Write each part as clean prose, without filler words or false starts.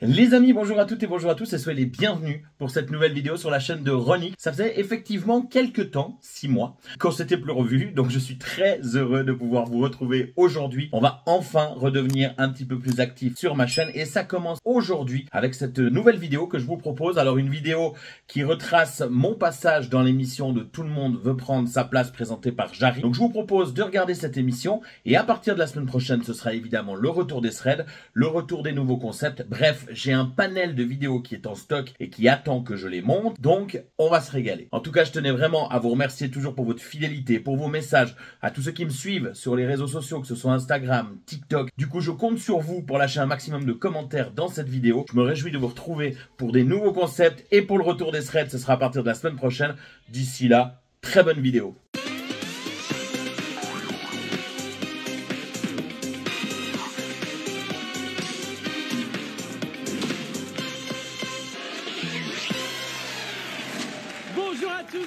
Les amis, bonjour à toutes et bonjour à tous et soyez les bienvenus pour cette nouvelle vidéo sur la chaîne de Ronix. Ça faisait effectivement quelques temps, 6 mois, qu'on s'était plus revu, donc je suis très heureux de pouvoir vous retrouver aujourd'hui. On va enfin redevenir un petit peu plus actif sur ma chaîne et ça commence aujourd'hui avec cette nouvelle vidéo que je vous propose. Alors une vidéo qui retrace mon passage dans l'émission de Tout le monde veut prendre sa place présentée par Jarry. Donc je vous propose de regarder cette émission et à partir de la semaine prochaine, ce sera évidemment le retour des threads, le retour des nouveaux concepts, bref, j'ai un panel de vidéos qui est en stock et qui attend que je les monte, donc on va se régaler. En tout cas, je tenais vraiment à vous remercier toujours pour votre fidélité, pour vos messages, à tous ceux qui me suivent sur les réseaux sociaux, que ce soit Instagram, TikTok. Du coup, je compte sur vous pour lâcher un maximum de commentaires dans cette vidéo. Je me réjouis de vous retrouver pour des nouveaux concepts et pour le retour des threads, ce sera à partir de la semaine prochaine. D'ici là, très bonne vidéo.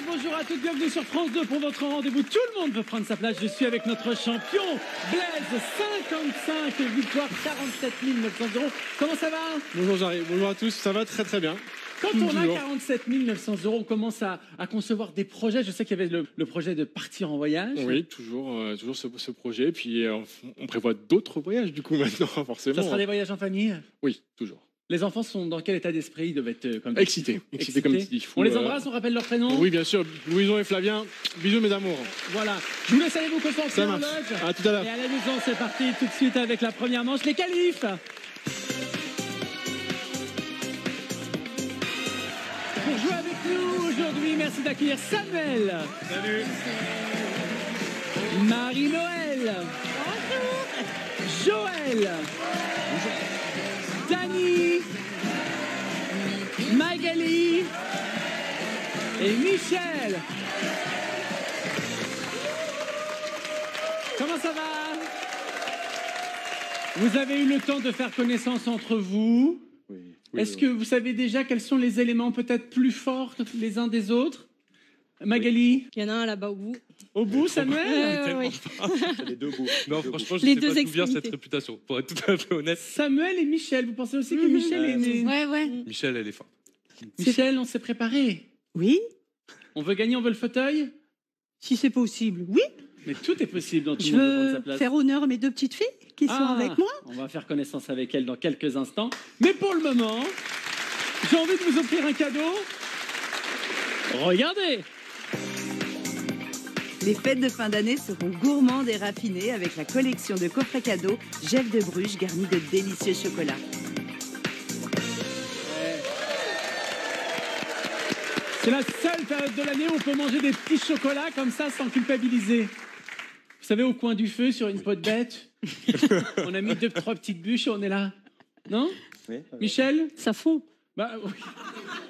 Bonjour à toutes, bienvenue sur France 2 pour votre rendez-vous. Tout le monde veut prendre sa place. Je suis avec notre champion, Blaise, 55 victoires, 47 900 €. Comment ça va? Bonjour Jarry, bonjour à tous, ça va très très bien. Quand on a 47 900 €, on commence à concevoir des projets. Je sais qu'il y avait le projet de partir en voyage. Oui, toujours ce projet. Puis on prévoit d'autres voyages du coup maintenant, forcément. Ça sera des voyages en famille? Oui, toujours. Les enfants sont dans quel état d'esprit? Ils doivent être comme excités comme tu dis. On les embrasse, on rappelle leur prénom? Oui, bien sûr, Louison et Flavien. Bisous mes amours. Voilà, je vous laisse aller vous concentrer en loge. À tout à l'heure. Et à la maison, c'est parti tout de suite avec la première manche, les qualifs. Pour jouer avec nous aujourd'hui, merci d'accueillir Samuel. Salut. Marie-Noël. Bonjour. Joël. Bonjour. Dani, Magali et Michel. Comment ça va? Vous avez eu le temps de faire connaissance entre vous. Oui. Est-ce que vous savez déjà quels sont les éléments peut-être plus forts les uns des autres? Magali? Il y en a un là-bas au bout. Au bout, Samuel? Oui. Les deux bouts. Non, franchement, je Les sais deux pas d'où vient extrémités. cette réputation, pour être tout à fait honnête. Samuel et Michel, vous pensez aussi que Michel est né? Ouais. Michel, elle est forte. Michel, on s'est préparé. Oui, On veut gagner, on veut le fauteuil? si c'est possible. Oui, Mais tout est possible dans tout je le monde veut prendre sa veux place. faire honneur à mes deux petites filles qui sont avec moi. On va faire connaissance avec elles dans quelques instants. Mais pour le moment, j'ai envie de vous offrir un cadeau. Regardez! Les fêtes de fin d'année seront gourmandes et raffinées avec la collection de coffrets cadeaux Jeff de Bruges garnie de délicieux chocolats. C'est la seule période de l'année où on peut manger des petits chocolats comme ça sans culpabiliser. Vous savez, au coin du feu, sur une peau de bête, on a mis 2-3 petites bûches et on est là. Non? Oui. Michel? Ça fond. Bah oui.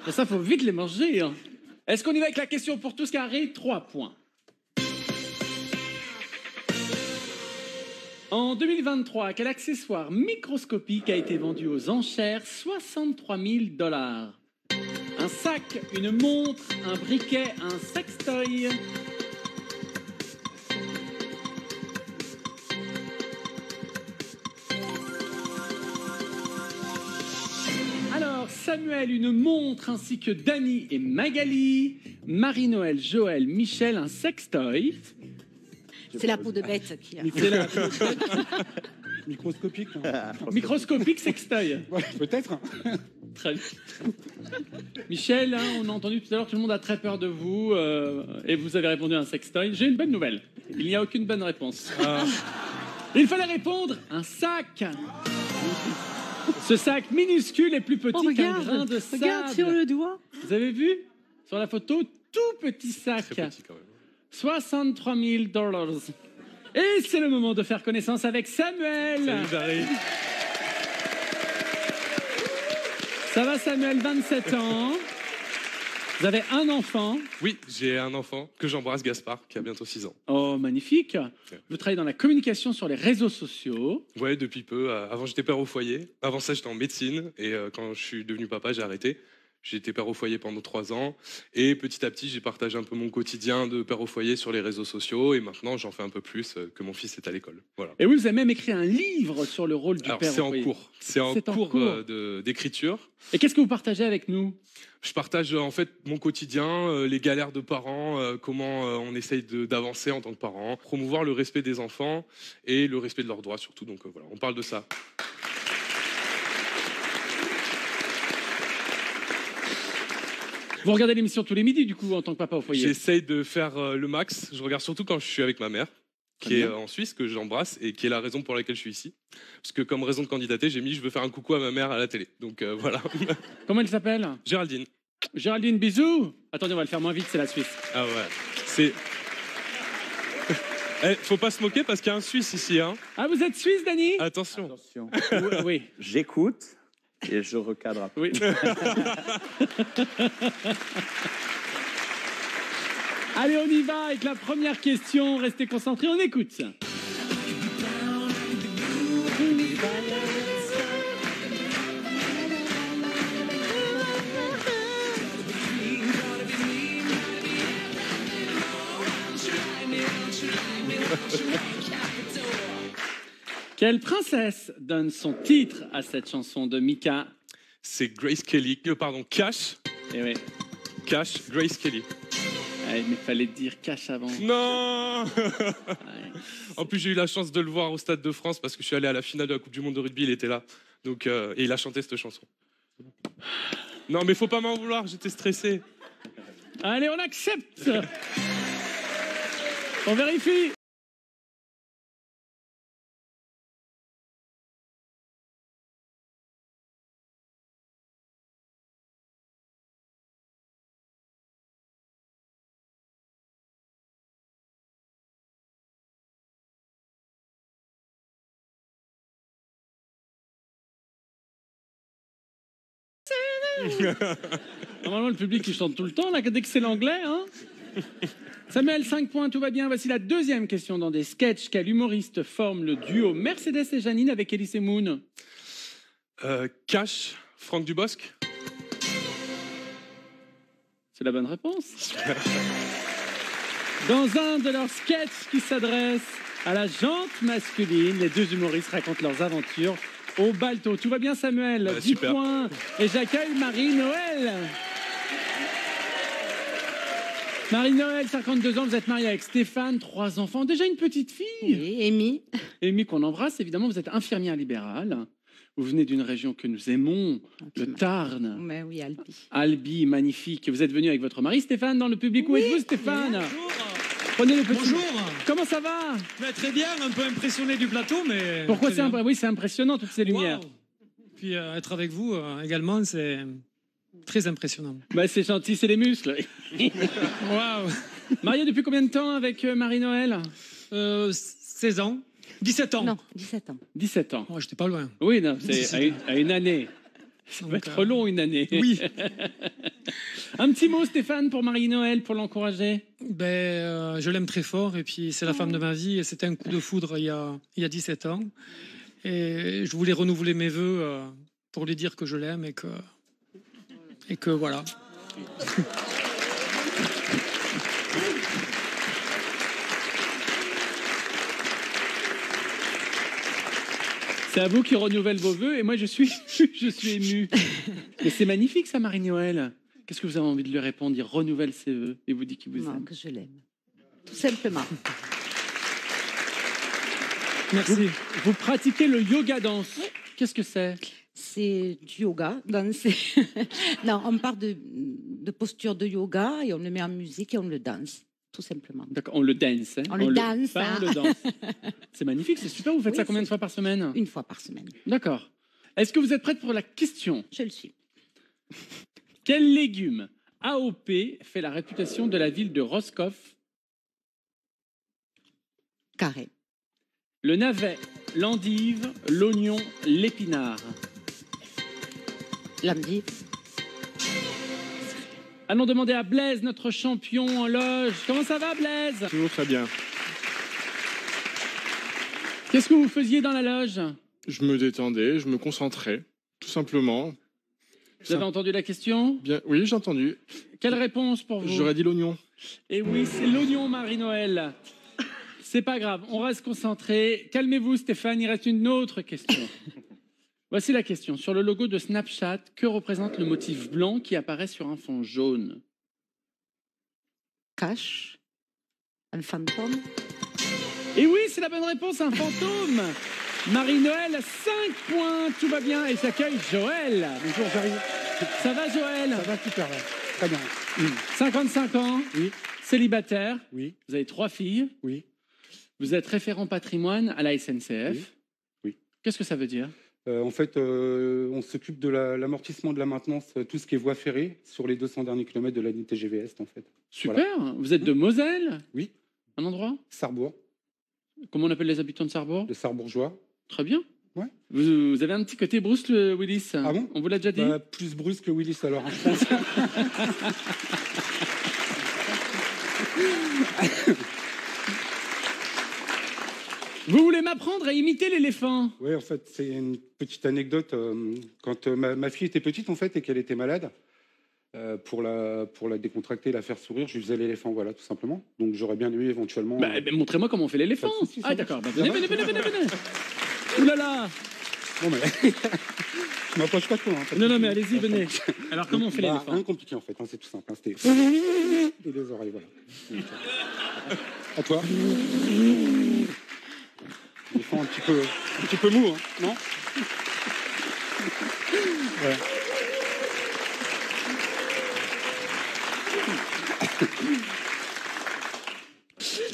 Pour ça, faut vite les manger. Hein. Est-ce qu'on y va avec la question pour tous carrés? 3 points. En 2023, quel accessoire microscopique a été vendu aux enchères 63 000 $? Un sac, une montre, un briquet, un sextoy. Alors, Samuel, une montre, ainsi que Dani et Magali. Marie-Noël, Joël, Michel, un sextoy. C'est la peau de bête qui a. C'est la Microscopique. microscopique sextoy. Ouais, peut-être. Très bien. Michel, hein, on a entendu tout à l'heure, tout le monde a très peur de vous et vous avez répondu à un sextoy. J'ai une bonne nouvelle. Il n'y a aucune bonne réponse. Il fallait répondre un sac. Ce sac minuscule est plus petit Oh, qu'un grain de sable. regarde sur le doigt. Vous avez vu sur la photo, tout petit sac. Très petit quand même. 63 000 $. Et c'est le moment de faire connaissance avec Samuel. Salut Jarry. Ça va Samuel, 27 ans. Vous avez un enfant. Oui, j'ai un enfant que j'embrasse, Gaspard, qui a bientôt 6 ans. Oh, magnifique. Vous travaillez dans la communication sur les réseaux sociaux. Ouais, depuis peu. Avant, j'étais père au foyer. Avant ça, j'étais en médecine. Et quand je suis devenu papa, j'ai arrêté. J'ai été père au foyer pendant 3 ans et petit à petit, j'ai partagé un peu mon quotidien de père au foyer sur les réseaux sociaux et maintenant, j'en fais un peu plus que mon fils est à l'école. Voilà. Et oui, vous avez même écrit un livre sur le rôle du Alors, père c'est au en foyer. cours. C'est en cours d'écriture. Et qu'est-ce que vous partagez avec nous? Je partage en fait mon quotidien, les galères de parents, comment on essaye d'avancer en tant que parents, promouvoir le respect des enfants et le respect de leurs droits surtout. Donc voilà, on parle de ça. Vous regardez l'émission tous les midis, du coup, en tant que papa au foyer? J'essaye de faire le max. Je regarde surtout quand je suis avec ma mère, qui est en Suisse, que j'embrasse et qui est la raison pour laquelle je suis ici. Parce que comme raison de candidater, j'ai mis je veux faire un coucou à ma mère à la télé. Donc voilà. Comment elle s'appelle? Géraldine. Géraldine, bisous. Attendez, on va le faire moins vite, c'est la Suisse. Ah ouais. C'est... faut pas se moquer parce qu'il y a un Suisse ici. Hein. Ah, vous êtes Suisse, Dany? Attention. Attention. Oui. J'écoute et je recadre après. Oui. Allez, on y va avec la première question. Restez concentrés, on écoute ça. Quelle princesse donne son titre à cette chanson de Mika? C'est Grace Kelly. Pardon, Cash. Eh oui. Cash, Grace Kelly. Ouais, mais fallait dire Cash avant. Non. Ouais. En plus, j'ai eu la chance de le voir au Stade de France parce que je suis allé à la finale de la Coupe du Monde de rugby, il était là. Donc, et il a chanté cette chanson. Non, mais faut pas m'en vouloir, j'étais stressé. Allez, on accepte. On vérifie. Normalement, le public, il chante tout le temps, là, dès que c'est l'anglais. Hein. Samuel, 5 points, tout va bien. Voici la deuxième question dans des sketchs. Quel humoriste forme le duo Mercedes et Janine avec Elise Moon? Cash, Franck Dubosc. C'est la bonne réponse. Dans un de leurs sketchs qui s'adresse à la jante masculine, les deux humoristes racontent leurs aventures au balto. Tout va bien, Samuel? 10 super. points. Et j'accueille Marie-Noël. Marie-Noël, 52 ans, vous êtes mariée avec Stéphane, 3 enfants, déjà une petite fille. Oui, Amy. Amy, qu'on embrasse, évidemment, vous êtes infirmière libérale. Vous venez d'une région que nous aimons, le Tarn. Mais oui, Albi. Albi, magnifique. Vous êtes venu avec votre mari Stéphane dans le public. Où êtes-vous, Stéphane? Prenez le petit... Bonjour. Comment ça va? Très bien, un peu impressionné du plateau, mais... Pourquoi très c'est bien. Oui, c'est impressionnant, toutes ces lumières. Wow. Puis être avec vous également, c'est très impressionnant. Bah, c'est gentil, c'est les muscles. Waouh. Marié depuis combien de temps avec Marie-Noël? 16 ans. 17 ans. Non, 17 ans. 17 ans. Oh, j'étais pas loin. Oui, non, c'est 17 à une année. Ça va Donc, être long, une année. Oui. Un petit mot, Stéphane, pour Marie-Noël, pour l'encourager. Je l'aime très fort et puis c'est la femme de ma vie et c'était un coup de foudre il y a 17 ans. Et je voulais renouveler mes vœux pour lui dire que je l'aime et que voilà. C'est à vous qui renouvelle vos vœux et moi je suis ému. Mais c'est magnifique ça, Marie-Noël. Qu'est-ce que vous avez envie de lui répondre? Il renouvelle ses vœux et vous dit qu'il vous Non, aime. que je l'aime. Tout simplement. Merci. Vous pratiquez le yoga danse. Qu'est-ce que c'est? C'est du yoga, danser. Non, on part de posture de yoga et on le met en musique et on le danse. Tout simplement. D'accord, on le danse. Hein. On le danse, pas hein. on le danse. C'est magnifique, c'est super. Vous faites Oui, ça combien de c'est- fois par semaine? Une fois par semaine. D'accord. Est-ce que vous êtes prête pour la question? Je le suis. Quel légume AOP fait la réputation de la ville de Roscoff? Carré. Le navet, l'endive, l'oignon, l'épinard. L'endive. Allons demander à Blaise, notre champion en loge. Comment ça va, Blaise? Toujours très bien. Qu'est-ce que vous faisiez dans la loge? Je me détendais, je me concentrais, tout simplement. Vous avez entendu la question? Bien, oui, j'ai entendu. Quelle réponse pour vous? J'aurais dit l'oignon. Et oui, c'est l'oignon, Marie-Noël. C'est pas grave, on reste concentré. Calmez-vous, Stéphane, il reste une autre question. Voici la question. Sur le logo de Snapchat, que représente le motif blanc qui apparaît sur un fond jaune? Cache. Un fantôme. Et oui, c'est la bonne réponse, un fantôme. Marie-Noël, 5 points, tout va bien. Et j'accueille Joël. Bonjour, j'arrive. Ça va, Joël? Ça va super, ouais. Très bien. 55 ans, Oui, célibataire, oui, vous avez 3 filles, oui. vous êtes référent patrimoine à la SNCF. Oui, oui. Qu'est-ce que ça veut dire? En fait, on s'occupe de l'amortissement de la maintenance, tout ce qui est voie ferrée, sur les 200 derniers kilomètres de la ligne TGV Est, en fait. Super, vous êtes de Moselle? Oui. Un endroit? Sarrebourg, Comment on appelle les habitants de Sarrebourg? le Sarrebourgeois. Très bien. Ouais. Vous avez un petit côté Bruce Willis. Ah bon? On vous l'a déjà dit? Plus Bruce que Willis, alors, hein, je pense. Vous voulez m'apprendre à imiter l'éléphant? Oui, en fait, c'est une petite anecdote. Quand ma fille était petite, en fait, et qu'elle était malade, pour la décontracter, la faire sourire, je lui faisais l'éléphant, voilà, tout simplement. Donc, j'aurais bien aimé éventuellement... Montrez-moi comment on fait l'éléphant. Pas de souci, ça Ah va. d'accord, Ça venez. Ouh là là. Bon, mais... je m'approche pas trop. Hein, Non, mais allez-y, venez. Alors, comment on fait l'éléphant? Rien de compliqué, en fait, hein, c'est tout simple. Hein, c'était... Et les oreilles, voilà. À toi. L'éléphant un petit peu mou, hein, non? Ouais.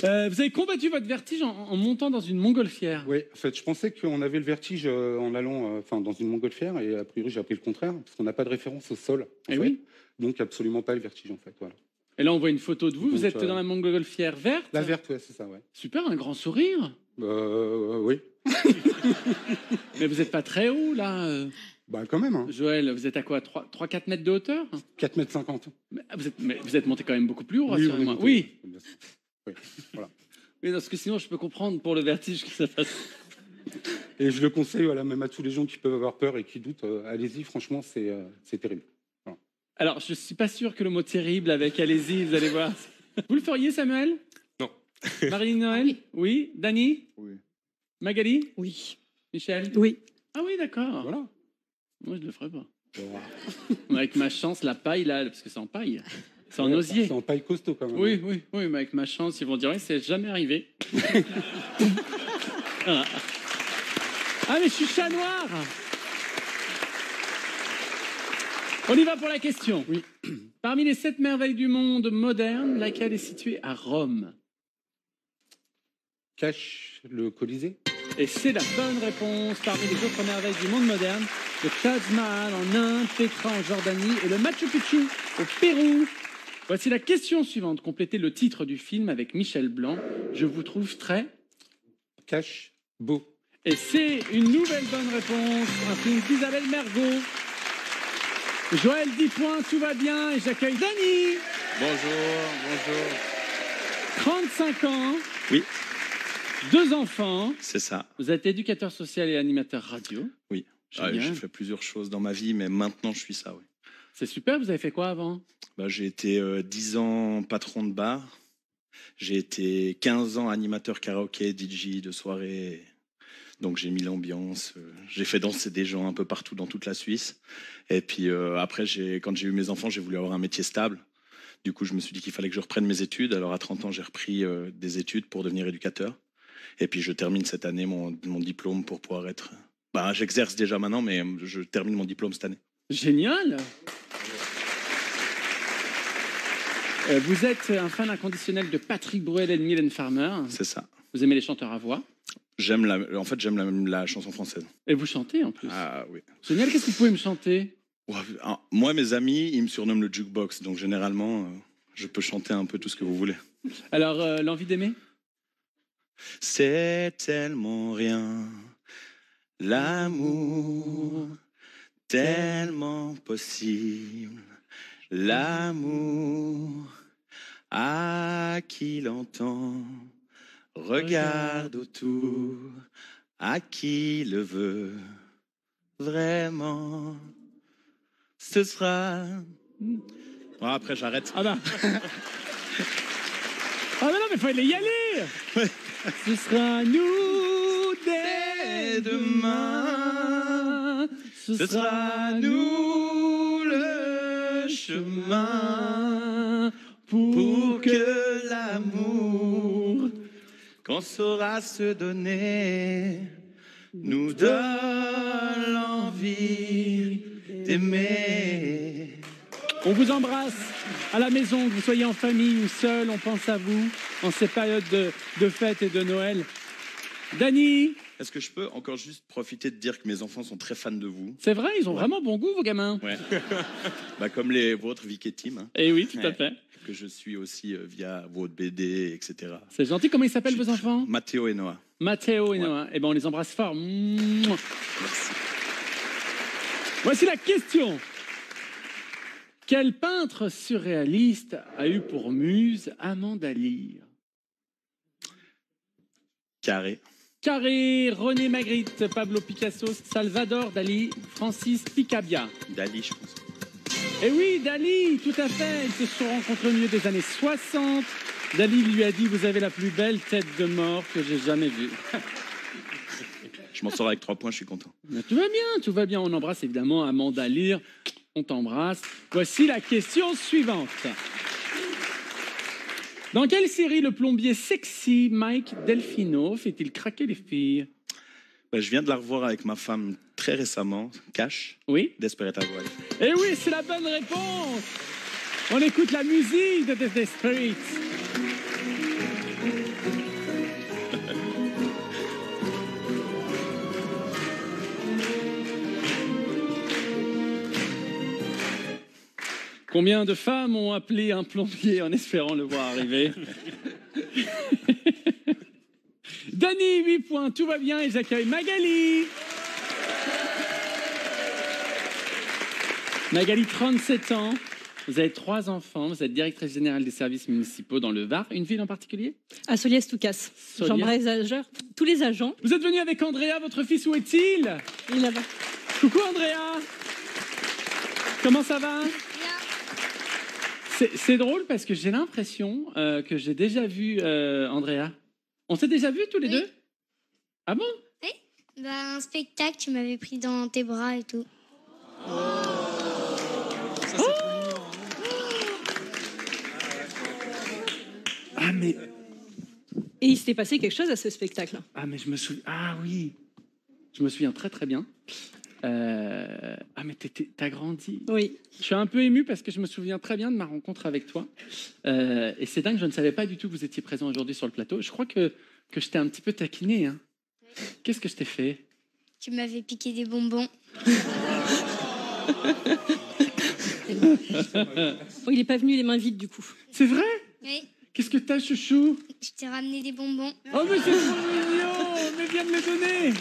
Vous avez combattu votre vertige en montant dans une montgolfière. Oui, en fait, je pensais qu'on avait le vertige en allant dans une montgolfière, et a priori, j'ai appris le contraire, parce qu'on n'a pas de référence au sol. En fait. Oui. Donc, absolument pas le vertige, en fait. Voilà. Et là, on voit une photo de vous. Donc, vous êtes dans la montgolfière verte. La verte, ouais, c'est ça, ouais. Super, un grand sourire. Oui. Mais vous n'êtes pas très haut, là. Bah, quand même. Hein. Joël, vous êtes à quoi? 3-4 mètres de hauteur? 4,50 m. Mais vous êtes monté quand même beaucoup plus haut, Oui, rassurez-moi. on est Oui. monté. Oui, voilà. Oui, parce que sinon, je peux comprendre pour le vertige que ça fasse. Et je le conseille, voilà, même à tous les gens qui peuvent avoir peur et qui doutent, allez-y, franchement, c'est terrible. Voilà. Alors, je suis pas sûr que le mot terrible avec allez-y, vous allez voir. Vous le feriez, Samuel? Non. Marie-Noël? Oui. Dany? Oui. Magali? Oui. Michel? Oui. Ah oui, d'accord. Voilà. Moi, je le ferais pas. Voilà. Avec ma chance, la paille, là, parce que c'est en paille. C'est en osier. C'est en paille costaud, quand même. Oui, mais avec ma chance, ils vont dire, oui, c'est jamais arrivé. Voilà. Ah, mais je suis chat noir. On y va pour la question. Oui. Parmi les 7 merveilles du monde moderne, laquelle est située à Rome? Cache le Colisée. Et c'est la bonne réponse. Parmi les autres merveilles du monde moderne, le Taj Mahal en Inde, Petra en Jordanie et le Machu Picchu au Pérou. Voici la question suivante. Complétez le titre du film avec Michel Blanc. Je vous trouve très... Cache beau. Et c'est une nouvelle bonne réponse. Un film d'Isabelle Mergo. Joël, 10 points, tout va bien. Et j'accueille Dany. Bonjour. 35 ans. Oui. 2 enfants. C'est ça. Vous êtes éducateur social et animateur radio. Oui. Génial. J'ai fait plusieurs choses dans ma vie, mais maintenant je suis ça, oui. C'est super. Vous avez fait quoi avant? J'ai été 10 ans patron de bar. J'ai été 15 ans animateur karaoké, DJ de soirée. Donc j'ai mis l'ambiance. J'ai fait danser des gens un peu partout dans toute la Suisse. Et puis après, quand j'ai eu mes enfants, j'ai voulu avoir un métier stable. Du coup, je me suis dit qu'il fallait que je reprenne mes études. Alors à 30 ans, j'ai repris des études pour devenir éducateur. Et puis je termine cette année mon diplôme pour pouvoir être... j'exerce déjà maintenant, mais je termine mon diplôme cette année. Génial. Vous êtes un fan inconditionnel de Patrick Bruel et de Mylène Farmer. C'est ça. Vous aimez les chanteurs à voix? J'aime la chanson française. Et vous chantez en plus? Ah oui. Génial, qu'est-ce que vous pouvez me chanter? Moi, mes amis, ils me surnomment le jukebox, donc généralement, je peux chanter un peu tout ce que vous voulez. Alors, l'envie d'aimer? C'est tellement rien, l'amour, tellement possible, l'amour, à qui l'entend, regarde autour, à qui le veut vraiment. ce sera... Bon, après, j'arrête. Ah bah. Ah mais non, mais il fallait y aller. Ce sera nous dès demain. Ce sera nous le chemin pour que l'amour qu'on saura se donner nous donne l'envie d'aimer. On vous embrasse à la maison, que vous soyez en famille ou seul, on pense à vous en ces périodes de fêtes et de Noël. Dany. Est-ce que je peux encore juste profiter de dire que mes enfants sont très fans de vous? C'est vrai, ils ont vraiment bon goût, vos gamins. Ouais. Bah, comme les vôtres, Vic et Tim. Hein. Et oui, tout à fait. Que je suis aussi via votre BD, etc. C'est gentil. Comment ils s'appellent, vos enfants? Mathéo et Noah. Mathéo et Noah. Eh ben, on les embrasse fort. Merci. Voici la question. Quel peintre surréaliste a eu pour muse Amanda Lear? Carré. Carré, René Magritte, Pablo Picasso, Salvador Dali, Francis Picabia. Dali, je pense. Et oui, Dali, tout à fait. Ils se sont rencontrés au milieu des années 60. Dali lui a dit « Vous avez la plus belle tête de mort que j'ai jamais vue. » Je m'en sors avec 3 points, je suis content. Tout va bien, tout va bien. On embrasse évidemment Amanda Lear. On t'embrasse. Voici la question suivante. Dans quelle série le plombier sexy Mike Delfino fait-il craquer les filles? Bah, je viens de la revoir avec ma femme très récemment, Cash. Oui. Desperate Housewives. Et oui, c'est la bonne réponse. On écoute la musique de The Desperate. Combien de femmes ont appelé un plombier en espérant le voir arriver? Dany, 8 points, tout va bien et j'accueille Magali. Magali, 37 ans, vous avez 3 enfants, vous êtes directrice générale des services municipaux dans le Var. Une ville en particulier? À Soliès-Toucas. J'embrasse tous les agents. Vous êtes venu avec Andrea, votre fils, où est-il? Il est là-bas. Coucou Andrea. Comment ça va? C'est drôle parce que j'ai l'impression que j'ai déjà vu Andrea. On s'est déjà vus tous les deux? Ah bon? Oui. Bah, un spectacle, tu m'avais pris dans tes bras et tout. Ah mais... Et il s'était passé quelque chose à ce spectacle. Ah mais je me souviens... Ah oui. Je me souviens très très bien. Ah mais t'as grandi. Oui. Je suis un peu ému parce que je me souviens très bien de ma rencontre avec toi. Et c'est dingue, je ne savais pas du tout que vous étiez présent aujourd'hui sur le plateau. Je crois que je t'ai un petit peu taquiné. Hein. Qu'est-ce que je t'ai fait? Tu m'avais piqué des bonbons. Oh, il n'est pas venu les mains vides du coup. C'est vrai? Oui. Qu'est-ce que t'as, chouchou? Je t'ai ramené des bonbons. Oh mais c'est trop mignon. Mais viens de les donner.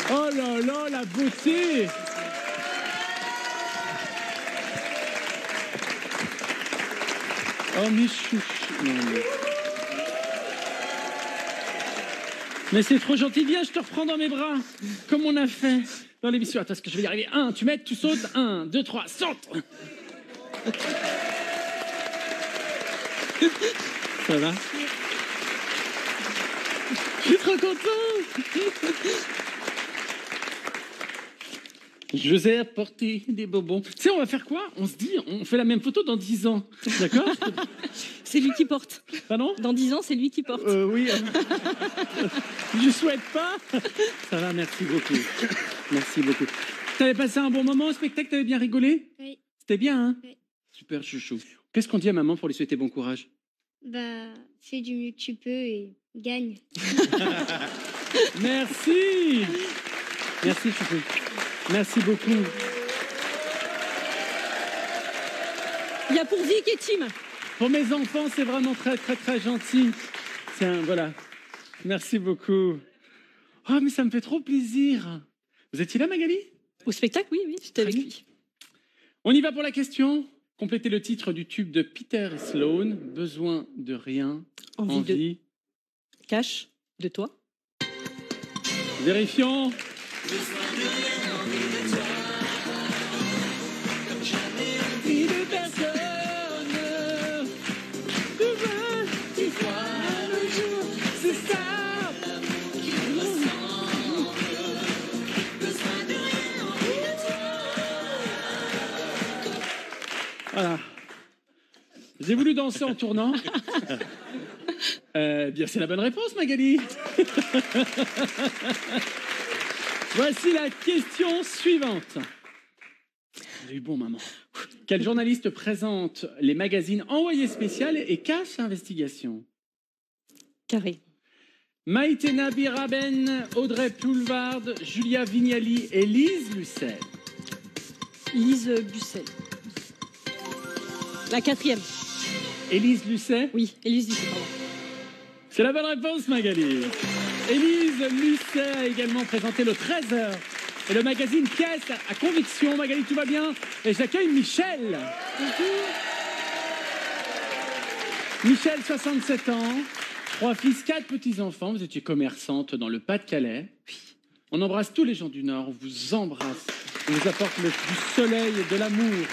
Oh là là, la beauté! Oh mes chouchous! Mais c'est trop gentil, viens, je te reprends dans mes bras, comme on a fait dans l'émission. Attends, est-ce que je vais y arriver? 1, tu mets, tu sautes. 1, 2, 3, saute! Ça va? Je suis trop content! Je vous ai apporté des bonbons. Tu sais, on va faire quoi? On se dit, on fait la même photo dans 10 ans. D'accord? C'est lui qui porte. Pardon? Dans 10 ans, c'est lui qui porte. Oui. Je souhaite pas. Ça va, merci beaucoup. Merci beaucoup. T'avais passé un bon moment au spectacle? T'avais bien rigolé? Oui. C'était bien, hein? Oui. Super chouchou. Qu'est-ce qu'on dit à maman pour lui souhaiter bon courage? Bah, fais du mieux que tu peux et gagne. Merci. Merci, chouchou. Merci beaucoup. Il y a pour Vic et Tim. Pour mes enfants, c'est vraiment très, très, très gentil. Voilà. Merci beaucoup. Oh, mais ça me fait trop plaisir. Vous étiez là, Magali? Au spectacle, oui, j'étais avec lui. On y va pour la question. Complétez le titre du tube de Peter et Sloan. Besoin de rien. Envie. De... Cache de toi. Vérifions. Voilà. J'ai voulu danser en tournant. Bien, c'est la bonne réponse, Magali. Voici la question suivante. J'ai eu bon, maman. Quel journaliste présente les magazines Envoyé spécial et Cache Investigation? Carré. Maïtena Biraben, Audrey Pulvard, Julia Vignali et Lise Lucet. Lise Bussel. La 4e. Élise Lucet? Oui, Élise Lucet, pardon. C'est la bonne réponse, Magali. Élise Lucet a également présenté le 13h et le magazine Pièce à conviction. Magali, tout va bien? Et j'accueille Michel. Michel, 67 ans, 3 fils, 4 petits-enfants. Vous étiez commerçante dans le Pas-de-Calais. On embrasse tous les gens du Nord, on vous embrasse. On vous apporte du soleil et de l'amour.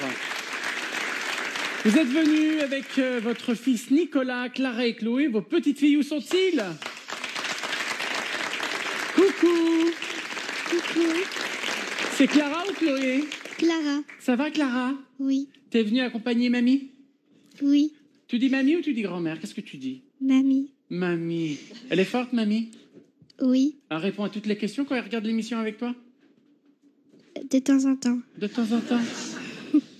Vous êtes venus avec votre fils Nicolas, Clara et Chloé. Vos petites filles, où sont-ils? Coucou. Coucou. C'est Clara ou Chloé? Clara. Ça va, Clara? Oui. T'es venue accompagner mamie? Oui. Tu dis mamie ou tu dis grand-mère? Qu'est-ce que tu dis? Mamie. Mamie. Elle est forte, mamie? Oui. Elle répond à toutes les questions quand elle regarde l'émission avec toi? De temps en temps. De temps en temps.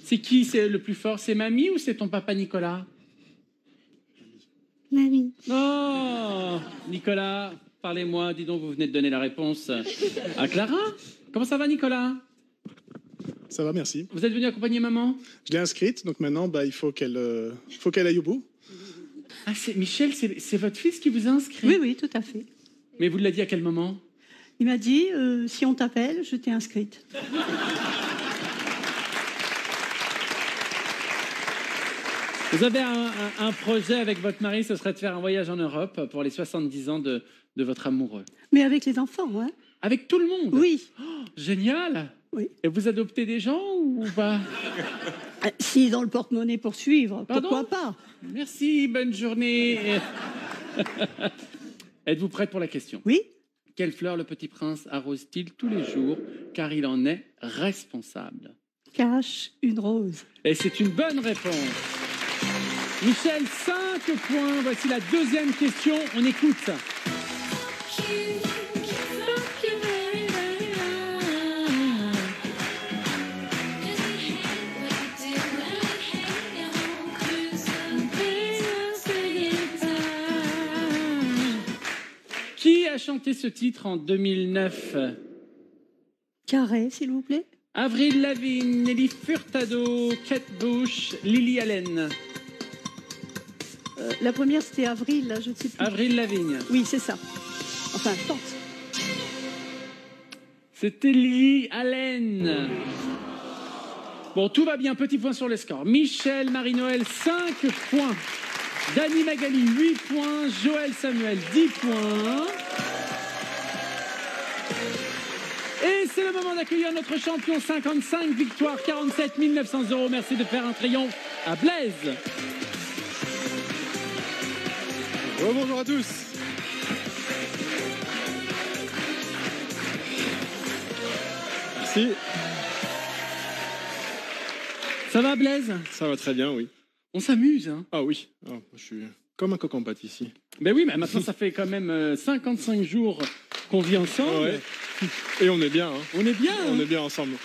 C'est qui c'est le plus fort? C'est mamie ou c'est ton papa Nicolas? Mamie. Oh, Nicolas, parlez-moi. Dis donc, vous venez de donner la réponse à Clara. Comment ça va, Nicolas? Ça va, merci. Vous êtes venu accompagner maman? Je l'ai inscrite, donc maintenant, il faut qu'elle aille au bout. Ah, Michel, c'est votre fils qui vous a inscrit? Oui, oui, tout à fait. Mais vous l'avez dit à quel moment? Il m'a dit, si on t'appelle, je t'ai inscrite. Vous avez un projet avec votre mari, ce serait de faire un voyage en Europe pour les 70 ans de votre amoureux. Mais avec les enfants, hein? Avec tout le monde? Oui. Oh, génial. Oui. Et vous adoptez des gens ou pas? Si dans le porte-monnaie pour suivre, pardon? pourquoi pas? Merci, bonne journée. Êtes-vous prête pour la question? Oui. Quelle fleur le petit prince arrose-t-il tous les jours car il en est responsable? Cache une rose. Et c'est une bonne réponse. Michel, 5 points. Voici la deuxième question. On écoute. Qui a chanté ce titre en 2009? Carré, s'il vous plaît. Avril Lavigne, Nelly Furtado, Kate Bush, Lily Allen. La première, c'était Avril, là, je ne sais plus. Avril Lavigne. Oui, c'est ça. Enfin, tente. C'était Lily Allen. Bon, tout va bien. Petit point sur les scores. Michel, Marie-Noël, 5 points. Dany Magali, 8 points. Joël Samuel, 10 points. Et c'est le moment d'accueillir notre champion. 55 victoires, 47 900 €. Merci de faire un triomphe à Blaise. Bonjour à tous. Merci. Ça va, Blaise? Ça va très bien, oui. On s'amuse, hein? Ah oui, je suis comme un coq en pâte ici. Ben oui, mais maintenant ça fait quand même 55 jours qu'on vit ensemble. Ouais. Et on est bien. Hein. On est bien. Hein. On est bien ensemble.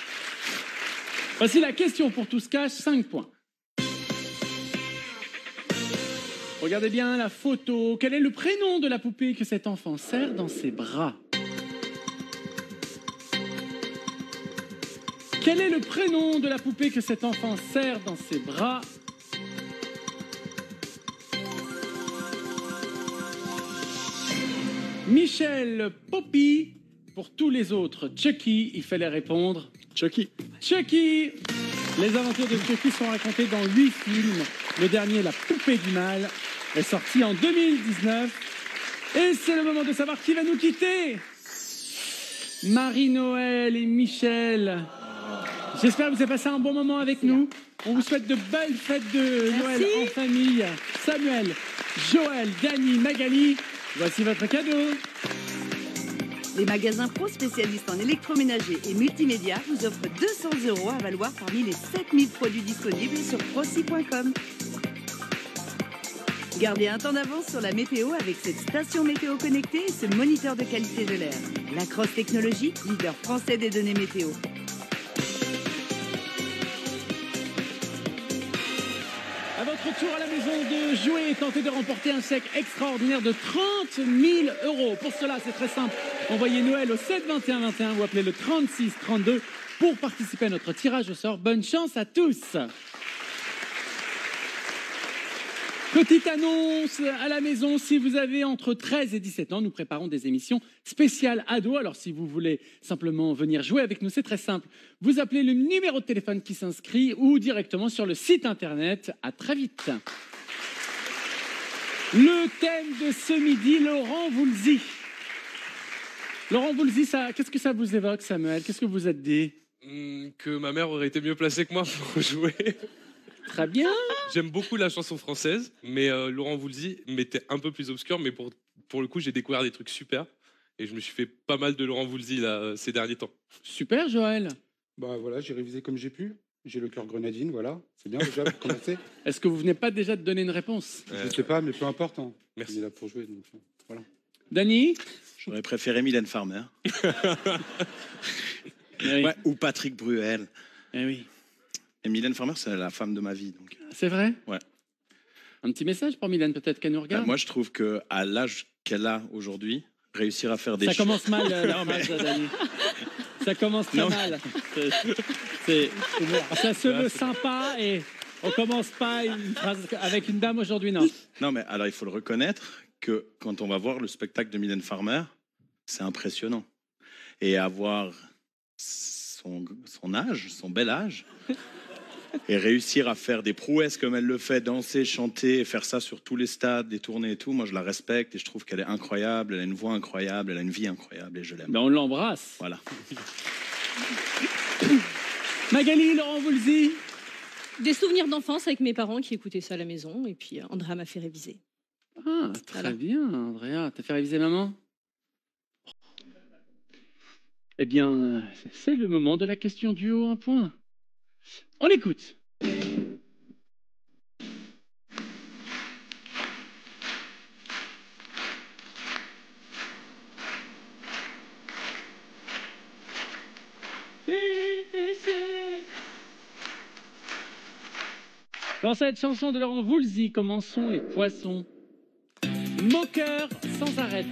Voici la question pour tous cash, 5 points. Regardez bien la photo. Quel est le prénom de la poupée que cet enfant serre dans ses bras? Quel est le prénom de la poupée que cet enfant serre dans ses bras? Michel, Poppy. Pour tous les autres, Chucky. Il fallait répondre. Chucky. Chucky. Les aventures de Chucky sont racontées dans 8 films. Le dernier, La Poupée du Mal, est sorti en 2019. Et c'est le moment de savoir qui va nous quitter. Marie-Noël et Michel. J'espère que vous avez passé un bon moment avec nous. On vous souhaite de belles fêtes de Noël en famille. Samuel, Joël, Dany, Magali, voici votre cadeau. Les magasins pro spécialistes en électroménager et multimédia vous offrent 200 € à valoir parmi les 7000 produits disponibles sur proci.com. Gardez un temps d'avance sur la météo avec cette station météo connectée et ce moniteur de qualité de l'air. Lacrosse Technologies, leader français des données météo. À votre tour à la maison de jouer et tenter de remporter un chèque extraordinaire de 30 000 €. Pour cela, c'est très simple. Envoyez Noël au 7 21 21 ou appelez le 36 32 pour participer à notre tirage au sort. Bonne chance à tous. Petite annonce à la maison, si vous avez entre 13 et 17 ans, nous préparons des émissions spéciales ados. Alors si vous voulez simplement venir jouer avec nous, c'est très simple. Vous appelez le numéro de téléphone qui s'inscrit ou directement sur le site internet. À très vite. Le thème de ce midi, Laurent Voulzy. Laurent Voulzy, qu'est-ce que ça vous évoque, Samuel? Qu'est-ce que vous êtes dit? Que ma mère aurait été mieux placée que moi pour jouer. Très bien. J'aime beaucoup la chanson française, mais Laurent Voulzy m'était un peu plus obscur, mais pour le coup, j'ai découvert des trucs super. Et je me suis fait pas mal de Laurent Voulzy là, ces derniers temps. Super, Joël. Bah voilà, j'ai révisé comme j'ai pu. J'ai le cœur grenadine, voilà. C'est bien déjà pour commencer. Est-ce que vous venez pas déjà de donner une réponse? Je sais pas, mais peu importe. Hein. Merci. Il est là pour jouer, donc voilà. Dany? J'aurais préféré Mylène Farmer. Oui. Ouais, ou Patrick Bruel. Eh oui. Et Mylène Farmer, c'est la femme de ma vie. Donc. C'est vrai? Ouais. Un petit message pour Mylène, peut-être qu'elle nous regarde. Moi, je trouve qu'à l'âge qu'elle a aujourd'hui, réussir à faire des Ça commence mal, la phrase, Dany. Ça commence très mal. Ça se veut sympa et on commence pas une phrase avec une dame aujourd'hui, non. Non, mais alors il faut le reconnaître que quand on va voir le spectacle de Mylène Farmer, c'est impressionnant. Et avoir son âge, son bel âge, et réussir à faire des prouesses comme elle le fait, danser, chanter, et faire ça sur tous les stades, des tournées et tout, moi je la respecte et je trouve qu'elle est incroyable, elle a une voix incroyable, elle a une vie incroyable et je l'aime. Ben on l'embrasse. Voilà. Magali, Laurent Voulzy. Des souvenirs d'enfance avec mes parents qui écoutaient ça à la maison et puis Andrea m'a fait réviser. Ah, très bien, Andrea. T'as fait réviser maman? Eh bien, c'est le moment de la question duo 1 point. On écoute. Dans cette chanson de Laurent Voulzy, commençons les poissons. Moqueur sans arrêt.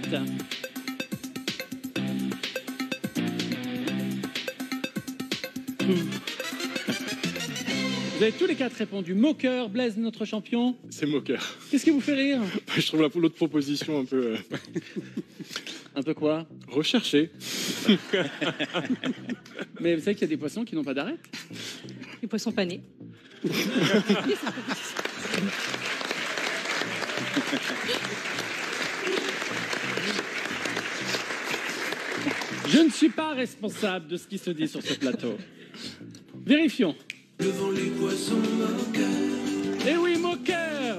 Vous avez tous les 4 répondu. Moqueur, Blaise, notre champion. C'est moqueur. Qu'est-ce qui vous fait rire? Je trouve l'autre proposition un peu... Un peu quoi? Recherché. Mais vous savez qu'il y a des poissons qui n'ont pas d'arête? Les poissons panés. Je ne suis pas responsable de ce qui se dit sur ce plateau. Vérifions. Devant les poissons moqueurs. Eh oui, moqueur.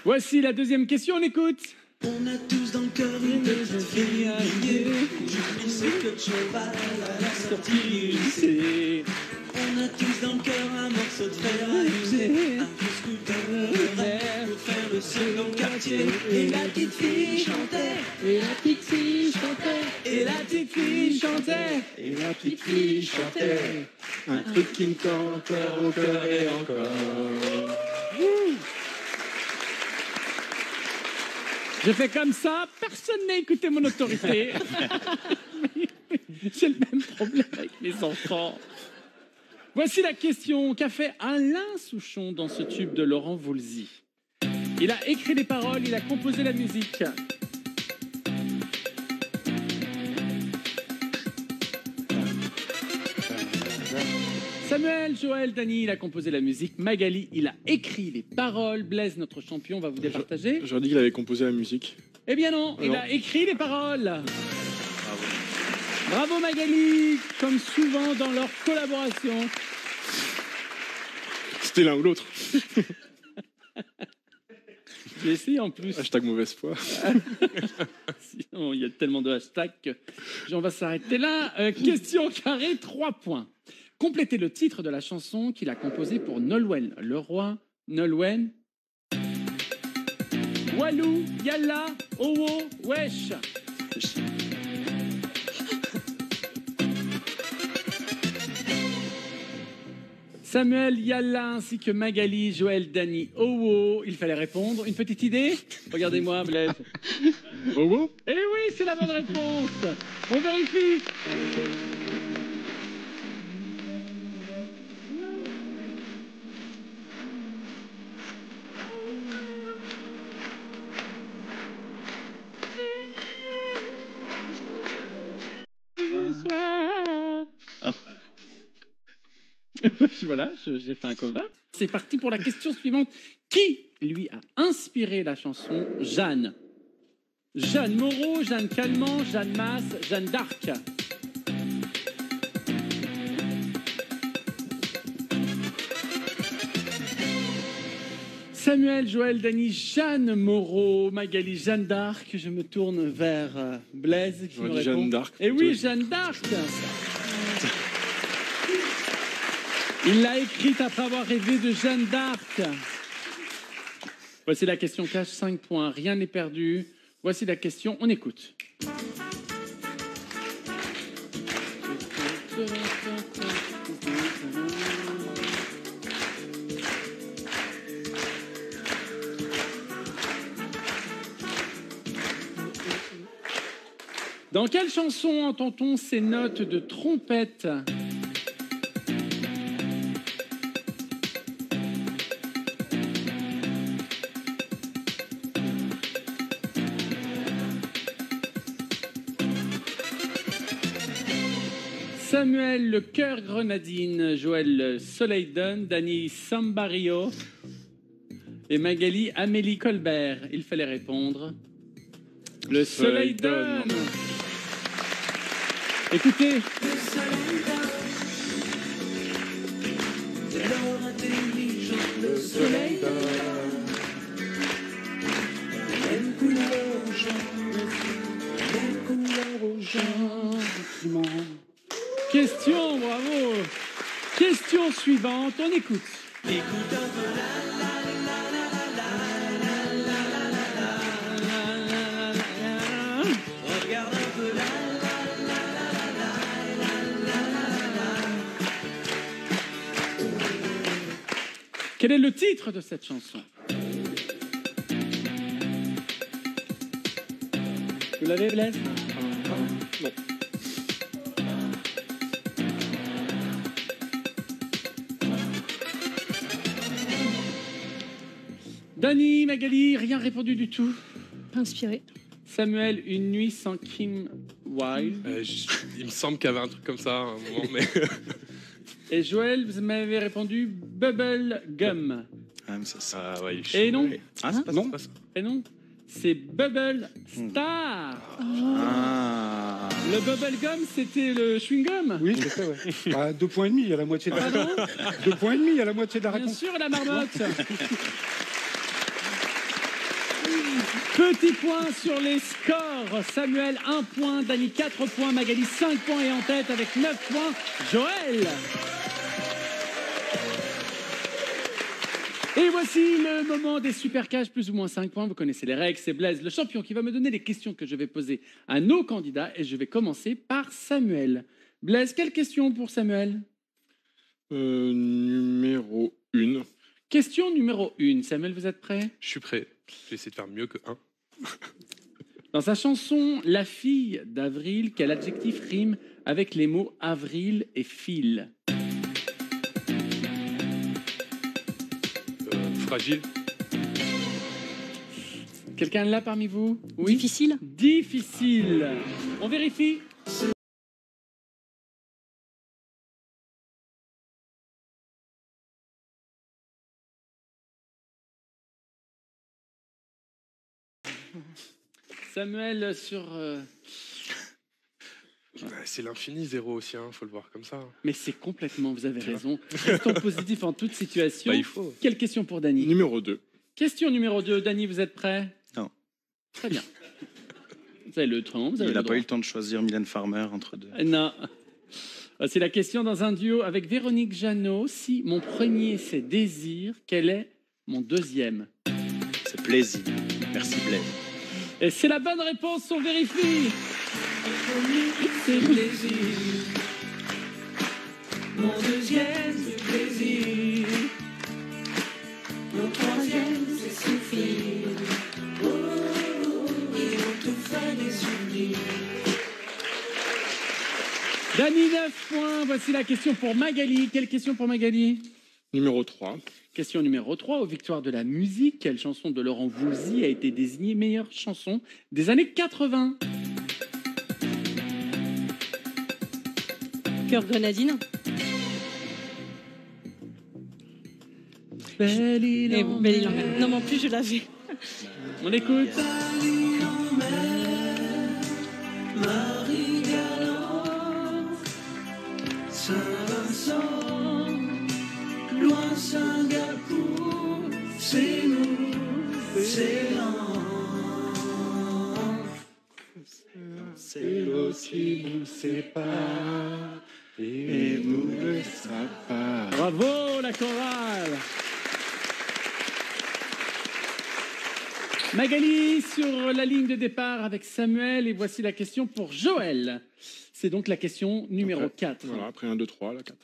Voici la deuxième question, on écoute. On a tous dans le cœur une petite fille alliée. Je sais que de cheval à la sortie du lycée. On a tous dans le cœur un morceau de fer à user. Un vieux scooter de verre pour faire le second quartier. Et la petite fille chantait. Et la petite fille chantait. Et la petite fille chantait. Et la petite fille chantait. Un truc qui me tend encore au cœur et encore. Je fais comme ça, personne n'a écouté mon autorité. J'ai le même problème avec les enfants. Voici la question qu'a fait Alain Souchon dans ce tube de Laurent Voulzy. Il a écrit les paroles, il a composé la musique. Samuel, Joël, Dany, il a composé la musique. Magali, il a écrit les paroles. Blaise, notre champion, va vous départager. J'aurais dit qu'il avait composé la musique. Eh bien non, il a écrit les paroles. Bravo Magali, comme souvent dans leur collaboration. C'était l'un ou l'autre. J'ai essayé en plus. Hashtag mauvaise foi. Sinon, il y a tellement de hashtags que on va s'arrêter là. Question carrée, 3 points. Complétez le titre de la chanson qu'il a composée pour Nolwenn Leroy. Nolwenn. Walou, Yalla, Owo, Wesh. Samuel, Yalla, ainsi que Magali, Joël, Dany, Owo. Il fallait répondre. Une petite idée? Regardez-moi, Blaise. Owo? Eh oui, c'est la bonne réponse. On vérifie. Voilà, j'ai fait un cover. C'est parti pour la question suivante. Qui lui a inspiré la chanson Jeanne? Jeanne Moreau, Jeanne Calment, Jeanne Masse, Jeanne d'Arc. Samuel, Joël, Dany, Jeanne Moreau, Magali, Jeanne d'Arc. Je me tourne vers Blaise qui me répond. Jeanne d'Arc. Eh oui, Jeanne d'Arc. Il l'a écrite après avoir rêvé de Jeanne d'Arc. Voici la question cash, 5 points. Rien n'est perdu. Voici la question, on écoute. Dans quelle chanson entend-on ces notes de trompette? Samuel, le cœur grenadine, Joël, Soleil donne, Dany, Sambario et Magali, Amélie Colbert. Il fallait répondre. Le soleil donne. Écoutez. Le soleil donne. C'est l'or intelligent, le soleil donne. Même couleur aux gens, même couleur aux gens. Question, bravo. Question suivante, on écoute. Écoute un peu regarde un peu Quel est le titre de cette chanson? Vous l'avez, Blaise? Non. Dany, Magali, rien répondu du tout. Pas inspiré. Samuel, Une nuit sans Kim Wilde. Il me semble qu'il y avait un truc comme ça à un moment, mais... Et Joël, vous m'avez répondu Bubble Gum. Ah ouais, Et non. Ah, c'est pas non. ça. Et non. C'est Bubble Star. Ah. Le Bubble Gum, c'était le chewing-gum. Oui, c'est ça, ouais. À 2 points et demi, il y a la moitié de la Pardon 2 points et demi, il y a la moitié de la Bien réponse. sûr, la marmotte. Petit point sur les scores. Samuel, 1 point. Dany, 4 points. Magali, 5 points. Et en tête avec 9 points, Joël. Et voici le moment des super cash, plus ou moins 5 points. Vous connaissez les règles. C'est Blaise, le champion, qui va me donner les questions que je vais poser à nos candidats. Et je vais commencer par Samuel. Blaise, quelle question pour Samuel? Numéro 1. Question numéro 1. Samuel, vous êtes prêt? Je suis prêt. Je vais essayer de faire mieux que 1. Dans sa chanson La fille d'Avril, quel adjectif rime avec les mots avril et fil? Fragile. Quelqu'un là parmi vous? Oui. Difficile. Difficile. On vérifie. Samuel sur... C'est l'infini, 0 aussi, hein, faut le voir comme ça. Mais c'est complètement, vous avez raison. Restons positif en toute situation. Bah, il faut. Quelle question pour Dany? Numéro 2. Question numéro 2. Dany, vous êtes prêt? Non. Très bien. Vous avez le temps. Il n'a pas eu le temps de choisir Mylène Farmer entre deux. Non. C'est la question dans un duo avec Véronique Jeannot. Si mon premier c'est désir, quel est mon deuxième? C'est plaisir. Merci Blaise. Et c'est la bonne réponse, on vérifie. C'est plaisir. Mon deuxième, c'est plaisir. Mon troisième, c'est souffrir. Oh, et on te fait des souvenirs. Dany, 9 points. Voici la question pour Magali. Quelle question pour Magali? Numéro 3. Question numéro 3. Aux victoires de la musique, quelle chanson de Laurent Voulzy a été désignée meilleure chanson des années 80? Cœur grenadine. Belle île Et en Belle île en mer. mer. Non, mais en plus, je l'avais. On écoute. Marie-Galante, Saint-Vincent, loin Singapour, c'est nous, c'est lent. C'est l'eau qui nous sépare et nous le sapin. Bravo, la chorale. Magali sur la ligne de départ avec Samuel et voici la question pour Joël. C'est donc la question numéro 4. Voilà, après 1, 2, 3, la 4.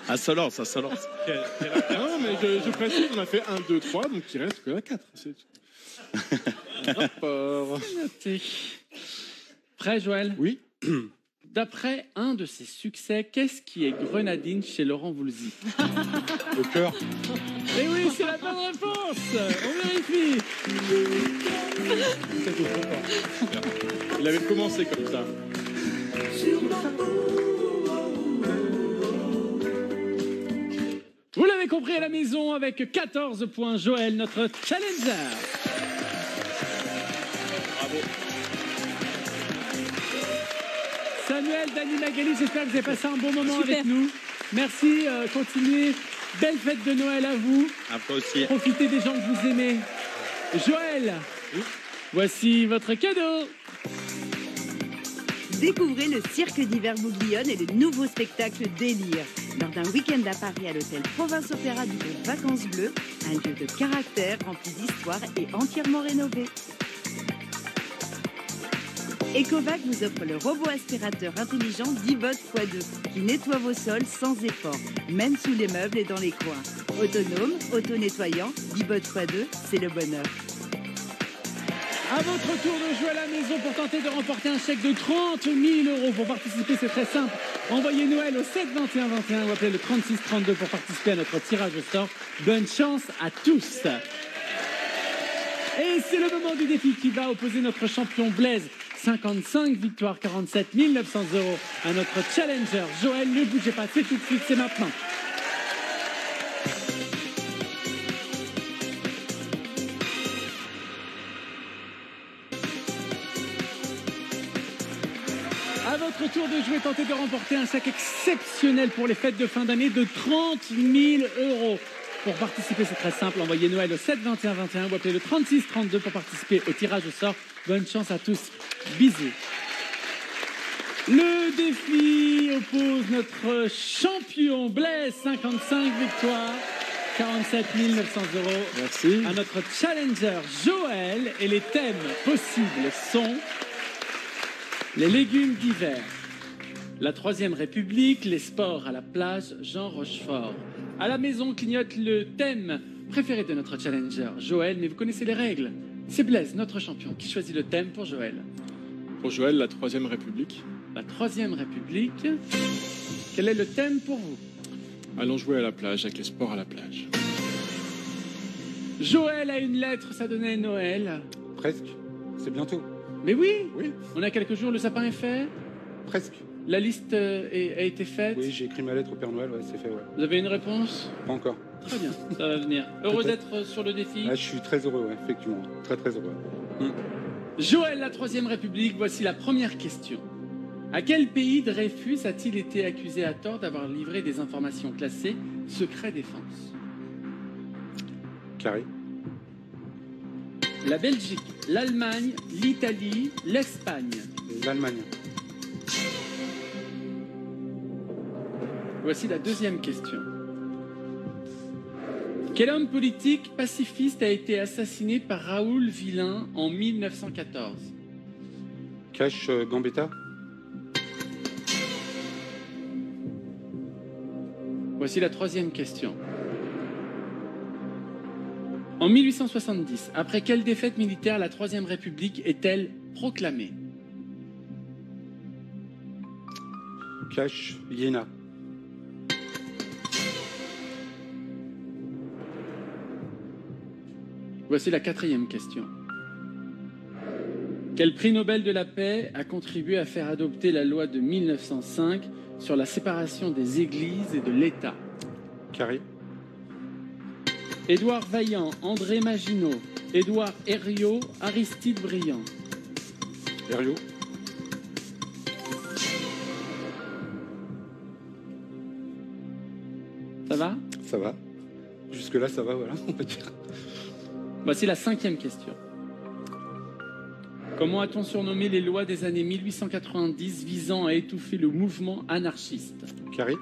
Ah, ça lance, ça lance. Non, mais je précise, on a fait 1, 2, 3, donc il reste que la 4. C'est tout. Rapport. Noté. Prêt, Joël? Oui. D'après un de ses succès, qu'est-ce qui est grenadine chez Laurent Voulzy? Le cœur. Et oui, c'est la bonne réponse. On vérifie. Il avait commencé comme ça. Vous l'avez compris à la maison avec 14 points. Joël, notre challenger. Bravo. Samuel, Dany, Magali, j'espère que vous avez passé un bon moment Super. avec nous. Merci, continuez. Belle fête de Noël à vous. À toi aussi. Profitez des gens que vous aimez. Joël, voici votre cadeau. Découvrez le cirque d'hiver Bouglione et le nouveau spectacle Délire. Lors d'un week-end à Paris à l'hôtel Province Opéra du groupe Vacances Bleues, un lieu de caractère rempli d'histoire et entièrement rénové. Ecovac vous offre le robot aspirateur intelligent Dibot x2 qui nettoie vos sols sans effort, même sous les meubles et dans les coins. Autonome, auto-nettoyant, Dibot x2, c'est le bonheur. À votre tour de jouer à la maison pour tenter de remporter un chèque de 30 000 €. Pour participer, c'est très simple. Envoyez Noël au 7 21 21 ou appelez le 36 32 pour participer à notre tirage au sort. Bonne chance à tous. Et c'est le moment du défi qui va opposer notre champion Blaise. 55 victoires, 47 900 € à notre challenger Joël. Ne bougez pas, c'est tout de suite, c'est maintenant. À votre tour de jouer, tentez de remporter un sac exceptionnel pour les fêtes de fin d'année de 30 000 €. Pour participer, c'est très simple. Envoyez Noël au 7 21 21 ou appelez le 36 32 pour participer au tirage au sort. Bonne chance à tous. Bisous. Le défi oppose notre champion Blaise, 55 victoires, 47 900 €. Merci. À notre challenger Joël. Et les thèmes possibles sont les légumes d'hiver, la Troisième République, les sports à la plage, Jean Rochefort. À la maison clignote le thème préféré de notre challenger Joël, mais vous connaissez les règles. C'est Blaise, notre champion, qui choisit le thème pour Joël. Pour Joël, la Troisième République. La Troisième République. Quel est le thème pour vous? Allons jouer à la plage, avec les sports à la plage. Joël a une lettre, ça donnait Noël. Presque. C'est bientôt. Mais oui, Oui. on a quelques jours, le sapin est fait. Presque. La liste a été faite. Oui, j'ai écrit ma lettre au Père Noël, ouais, c'est fait, ouais. Vous avez une réponse? Pas encore. Très bien, ça va venir. Heureux Peut-être. d'être sur le défi. Là, je suis très heureux, ouais, effectivement. Très, très heureux. Joël, la Troisième République, voici la première question. À quel pays Dreyfus a-t-il été accusé à tort d'avoir livré des informations classées secret défense? Carré. La Belgique, l'Allemagne, l'Italie, l'Espagne. L'Allemagne. Voici la deuxième question. Quel homme politique pacifiste a été assassiné par Raoul Villain en 1914? Cash Gambetta. Voici la troisième question. En 1870, après quelle défaite militaire la Troisième République est-elle proclamée? Cash Iéna. Voici la quatrième question. Quel prix Nobel de la paix a contribué à faire adopter la loi de 1905 sur la séparation des églises et de l'État? Carré. Édouard Vaillant, André Maginot, Édouard Herriot, Aristide Briand. Herriot. Ça va? Ça va. Jusque-là, ça va, voilà, on peut dire. Voici la cinquième question. Comment a-t-on surnommé les lois des années 1890 visant à étouffer le mouvement anarchiste? Carré.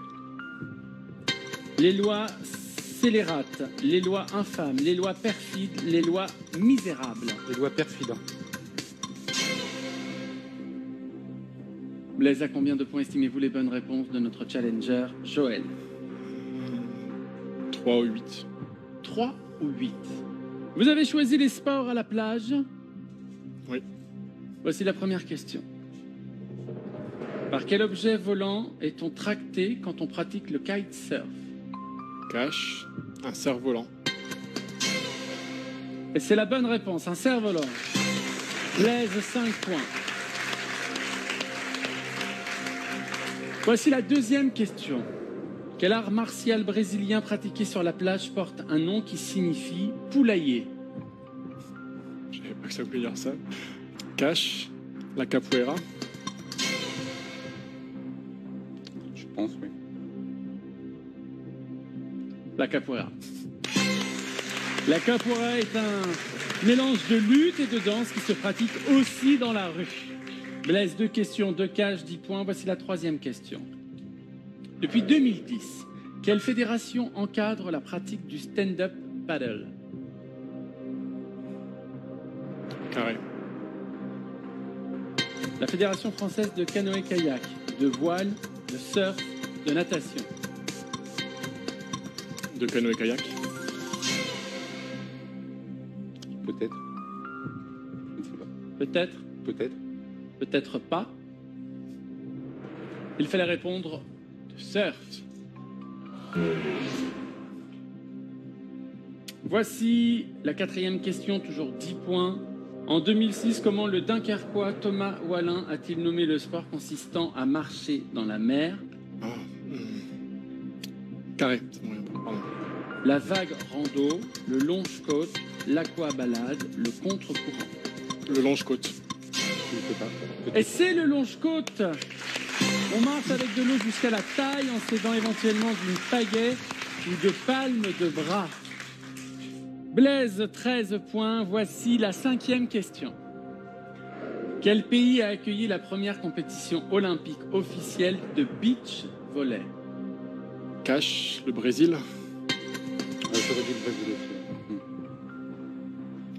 Les lois scélérates, les lois infâmes, les lois perfides, les lois misérables. Les lois perfides. Blaise, à combien de points estimez-vous les bonnes réponses de notre challenger, Joël? 3 ou 8. 3 ou 8. Vous avez choisi les sports à la plage? Oui. Voici la première question. Par quel objet volant est-on tracté quand on pratique le kitesurf? Cash, un cerf-volant. Et c'est la bonne réponse, un cerf-volant. Blaise, 5 points. Voici la deuxième question. Quel art martial brésilien pratiqué sur la plage porte un nom qui signifie poulailler? Je savais pas que ça voulait dire ça. Cash, la capoeira. Je pense, oui. La capoeira. La capoeira est un mélange de lutte et de danse qui se pratique aussi dans la rue. Blaise, 2 questions, 2 cash, 10 points. Voici la troisième question. Depuis 2010, quelle fédération encadre la pratique du stand-up paddle? Carré. La Fédération française de canoë-kayak, de voile, de surf, de natation. De canoë-kayak. Peut-être. Je ne sais pas. Peut-être. Peut-être. Peut-être pas. Il fallait répondre de surf. Voici la quatrième question, toujours 10 points. En 2006, comment le Dunkerquois Thomas Wallin a-t-il nommé le sport consistant à marcher dans la mer? Carré. Pardon. La vague rando, le longe-côte, l'aquabalade, le contre-courant. Le longe-côte. Je ne sais pas. Et c'est le longe-côte. On marche avec de l'eau jusqu'à la taille en s'aidant éventuellement d'une pagaie ou de palme de bras. Blaise, 13 points. Voici la cinquième question. Quel pays a accueilli la première compétition olympique officielle de beach volley? Cash, le Brésil. J'aurais dit le Brésil aussi.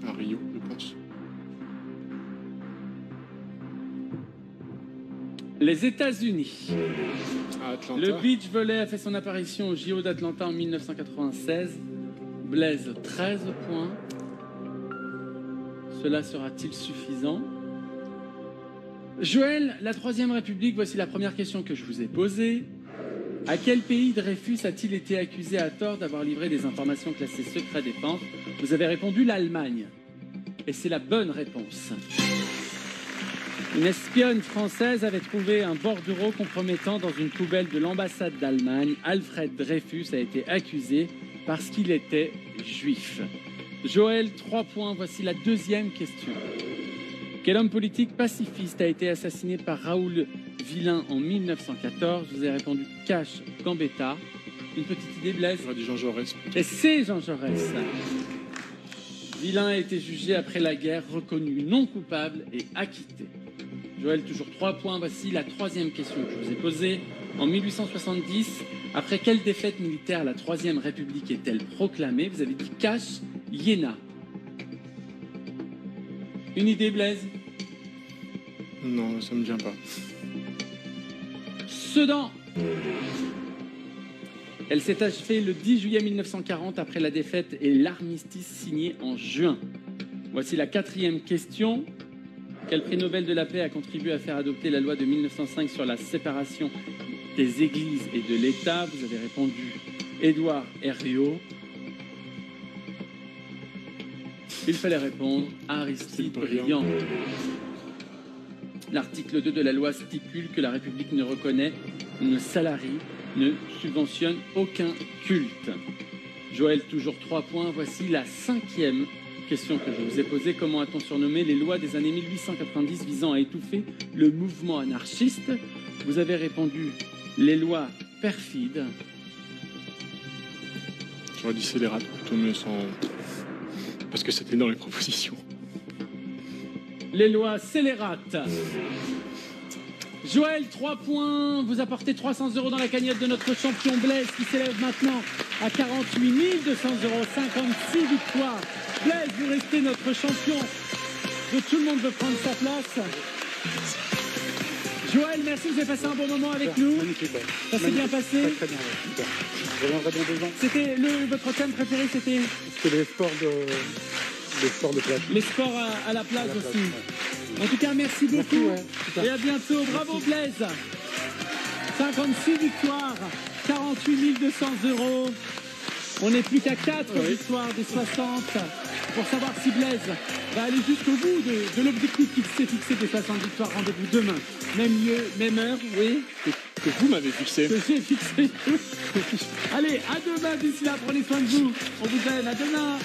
À Rio, je pense. Les États-Unis. À Atlanta. Le beach volley a fait son apparition au JO d'Atlanta en 1996. Blaise, 13 points. Cela sera-t-il suffisant? Joël, la Troisième République, voici la première question que je vous ai posée. À quel pays Dreyfus a-t-il été accusé à tort d'avoir livré des informations classées secret défense? Vous avez répondu l'Allemagne. Et c'est la bonne réponse. Une espionne française avait trouvé un bordereau compromettant dans une poubelle de l'ambassade d'Allemagne. Alfred Dreyfus a été accusé parce qu'il était juif. Joël, 3 points. Voici la deuxième question. Quel homme politique pacifiste a été assassiné par Raoul Villain en 1914? Vous avez répondu Cash Gambetta. Une petite idée, Blaise? J'aurais dit Jean Jaurès. Et c'est Jean Jaurès. vilain a été jugé après la guerre, reconnu non coupable et acquitté. Joël, toujours 3 points. Voici la 3e question que je vous ai posée. En 1870, après quelle défaite militaire la 3e République est-elle proclamée? Vous avez dit Cache, Iéna. Une idée, Blaise? Non, ça me vient pas. Sedan. Elle s'est achevée le 10 juillet 1940 après la défaite et l'armistice signé en juin. Voici la 4e question. Quel prix Nobel de la paix a contribué à faire adopter la loi de 1905 sur la séparation des églises et de l'État? Vous avez répondu Édouard Herriot. Il fallait répondre Aristide Briand. L'article 2 de la loi stipule que la République ne reconnaît, ne salarie, ne subventionne aucun culte. Joël, toujours 3 points. Voici la 5e question que je vous ai posée. Comment a-t-on surnommé les lois des années 1890 visant à étouffer le mouvement anarchiste? Vous avez répondu les lois perfides. J'aurais dit scélérate plutôt, mais sans... parce que c'était dans les propositions. Les lois scélérates. Joël, 3 points. Vous apportez 300 € dans la cagnotte de notre champion Blaise qui s'élève maintenant à 48 200 €. 56 victoires. Blaise, vous restez notre champion. Tout le monde veut prendre sa place. Joël, merci, vous avez passé un bon moment avec nous. Ça s'est bien passé. Très bien, ouais. Je reviendrai dans 2 ans. C'était votre thème préféré, c'était les sports de plage. Les sports à la plage aussi. Ouais. En tout cas, merci beaucoup. Et à bientôt. Bravo Blaise. 56 victoires, 48 200 €. On n'est plus qu'à 4 victoires des 60 pour savoir si Blaise va aller jusqu'au bout de l'objectif qu'il s'est fixé des 60 victoires. Rendez-vous demain. Même lieu, même heure, oui. Que vous m'avez fixé. Que j'ai fixé. Allez, à demain. D'ici là, prenez soin de vous. On vous aime. À demain.